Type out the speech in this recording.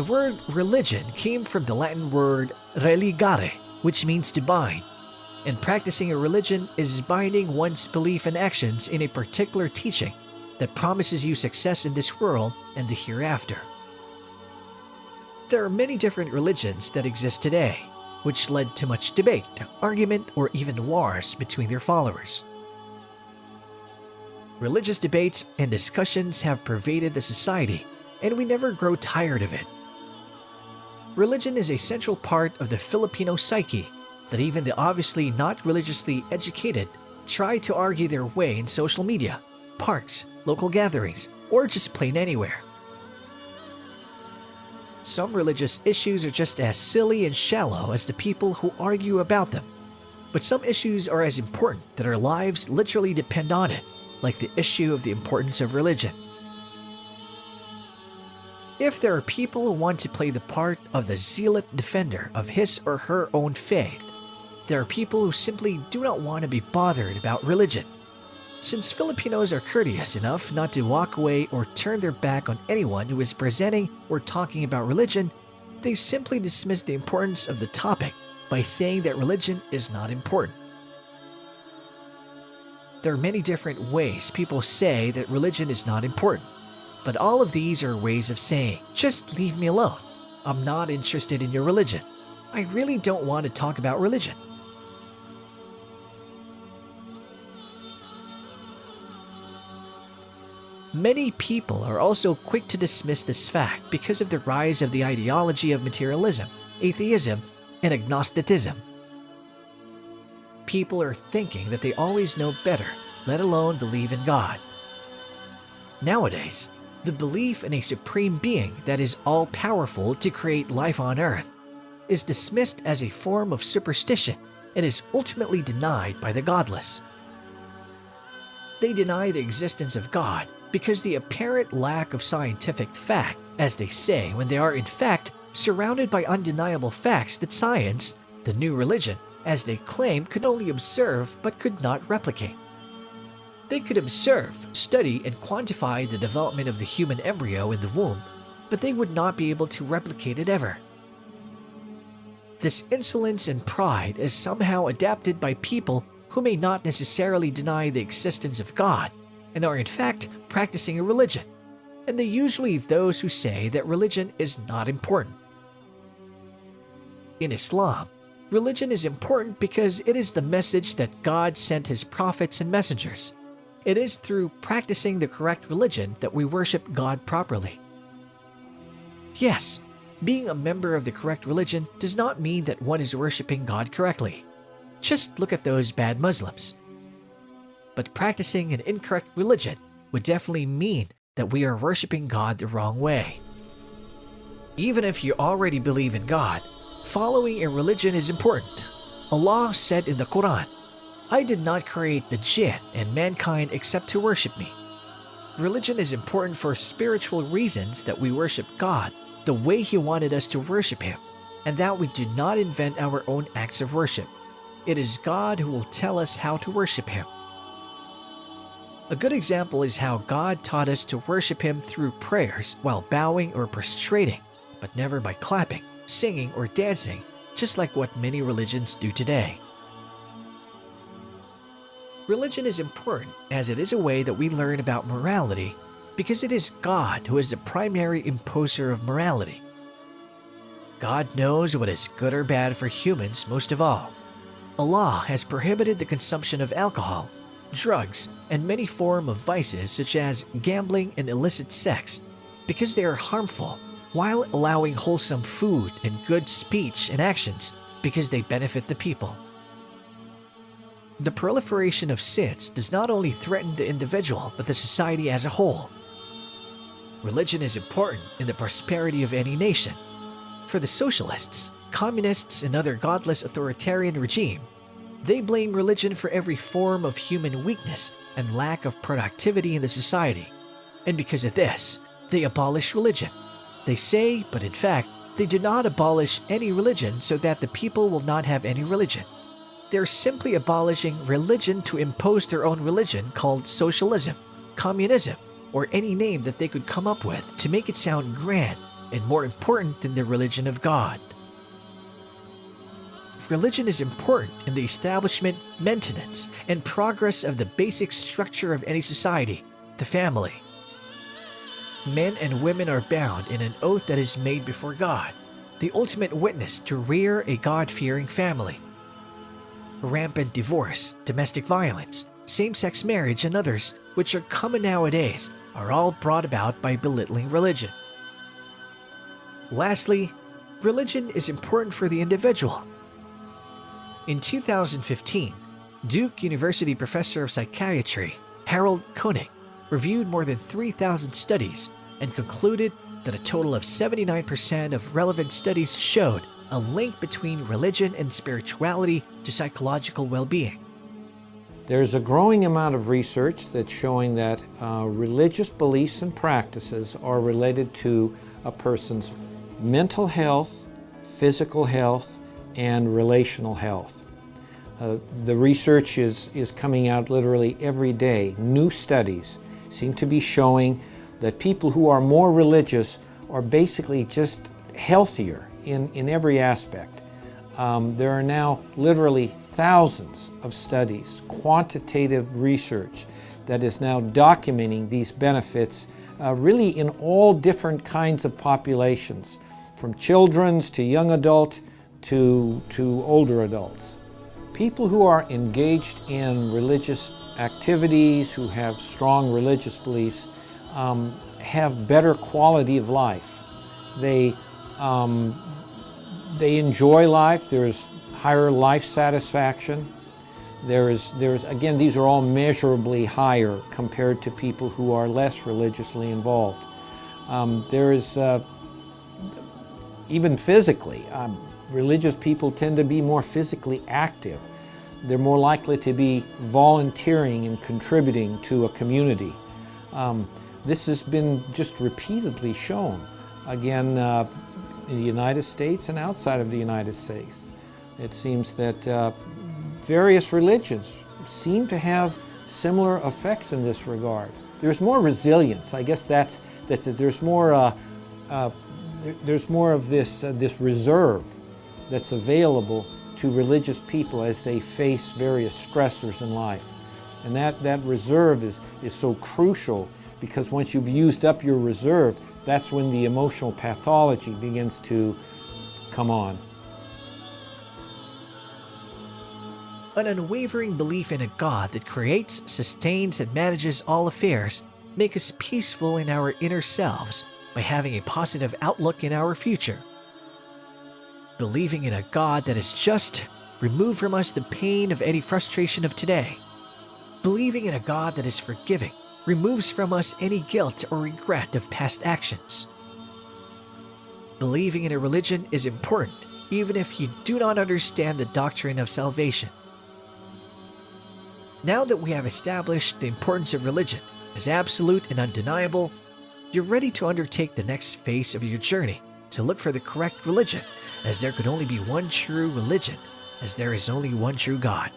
The word religion came from the Latin word religare, which means to bind. And practicing a religion is binding one's belief and actions in a particular teaching that promises you success in this world and the hereafter. There are many different religions that exist today, which led to much debate, argument, or even wars between their followers. Religious debates and discussions have pervaded the society, and we never grow tired of it. Religion is a central part of the Filipino psyche that even the obviously not religiously educated try to argue their way in social media, parks, local gatherings, or just plain anywhere. Some religious issues are just as silly and shallow as the people who argue about them, but some issues are as important that our lives literally depend on it, like the issue of the importance of religion. If there are people who want to play the part of the zealot defender of his or her own faith, there are people who simply do not want to be bothered about religion. Since Filipinos are courteous enough not to walk away or turn their back on anyone who is presenting or talking about religion, they simply dismiss the importance of the topic by saying that religion is not important. There are many different ways people say that religion is not important, but all of these are ways of saying, just leave me alone. I'm not interested in your religion. I really don't want to talk about religion. Many people are also quick to dismiss this fact because of the rise of the ideology of materialism, atheism, and agnosticism. People are thinking that they always know better, let alone believe in God. Nowadays, the belief in a supreme being that is all-powerful to create life on earth is dismissed as a form of superstition and is ultimately denied by the godless. They deny the existence of God because the apparent lack of scientific fact, as they say, when they are in fact surrounded by undeniable facts that science, the new religion, as they claim, could only observe but could not replicate. They could observe, study, and quantify the development of the human embryo in the womb, but they would not be able to replicate it ever. This insolence and pride is somehow adapted by people who may not necessarily deny the existence of God and are in fact practicing a religion, and they usually those who say that religion is not important. In Islam, religion is important because it is the message that God sent his prophets and messengers. It is through practicing the correct religion that we worship God properly. Yes, being a member of the correct religion does not mean that one is worshiping God correctly. Just look at those bad Muslims. But practicing an incorrect religion would definitely mean that we are worshiping God the wrong way. Even if you already believe in God, following a religion is important. Allah said in the Quran, "I did not create the jinn and mankind except to worship me." Religion is important for spiritual reasons that we worship God the way He wanted us to worship Him, and that we do not invent our own acts of worship. It is God who will tell us how to worship Him. A good example is how God taught us to worship Him through prayers while bowing or prostrating, but never by clapping, singing, or dancing, just like what many religions do today. Religion is important as it is a way that we learn about morality because it is God who is the primary imposer of morality. God knows what is good or bad for humans most of all. Allah has prohibited the consumption of alcohol, drugs, and many forms of vices such as gambling and illicit sex because they are harmful, while allowing wholesome food and good speech and actions because they benefit the people. The proliferation of sins does not only threaten the individual but the society as a whole. Religion is important in the prosperity of any nation. For the socialists, communists, and other godless authoritarian regime, they blame religion for every form of human weakness and lack of productivity in the society. And because of this, they abolish religion. They say, but in fact, they do not abolish any religion so that the people will not have any religion. They're simply abolishing religion to impose their own religion called socialism, communism, or any name that they could come up with to make it sound grand and more important than the religion of God. Religion is important in the establishment, maintenance, and progress of the basic structure of any society, the family. Men and women are bound in an oath that is made before God, the ultimate witness to rear a God-fearing family. Rampant divorce, domestic violence, same-sex marriage, and others, which are common nowadays, are all brought about by belittling religion. Lastly, religion is important for the individual. In 2015, Duke University professor of psychiatry Harold Koenig reviewed more than 3,000 studies and concluded that a total of 79% of relevant studies showed a link between religion and spirituality to psychological well-being. There's a growing amount of research that's showing that religious beliefs and practices are related to a person's mental health, physical health, and relational health. The research is coming out literally every day. New studies seem to be showing that people who are more religious are basically just healthier in every aspect. There are now literally thousands of studies, quantitative research that is now documenting these benefits really in all different kinds of populations, from children's to young adult to older adults. People who are engaged in religious activities, who have strong religious beliefs, have better quality of life. They enjoy life. There's higher life satisfaction. There's again, these are all measurably higher compared to people who are less religiously involved. Even physically, religious people tend to be more physically active. They're more likely to be volunteering and contributing to a community. This has been just repeatedly shown, again, in the United States and outside of the United States. It seems that various religions seem to have similar effects in this regard. There's more resilience. I guess that's it. There's more of this reserve that's available to religious people as they face various stressors in life. And that reserve is so crucial, because once you've used up your reserve, that's when the emotional pathology begins to come on. An unwavering belief in a God that creates, sustains, and manages all affairs make us peaceful in our inner selves by having a positive outlook in our future. Believing in a God that is just remove from us the pain of any frustration of today. Believing in a God that is forgiving removes from us any guilt or regret of past actions. Believing in a religion is important, even if you do not understand the doctrine of salvation. Now that we have established the importance of religion as absolute and undeniable, you're ready to undertake the next phase of your journey to look for the correct religion, as there could only be one true religion, as there is only one true God.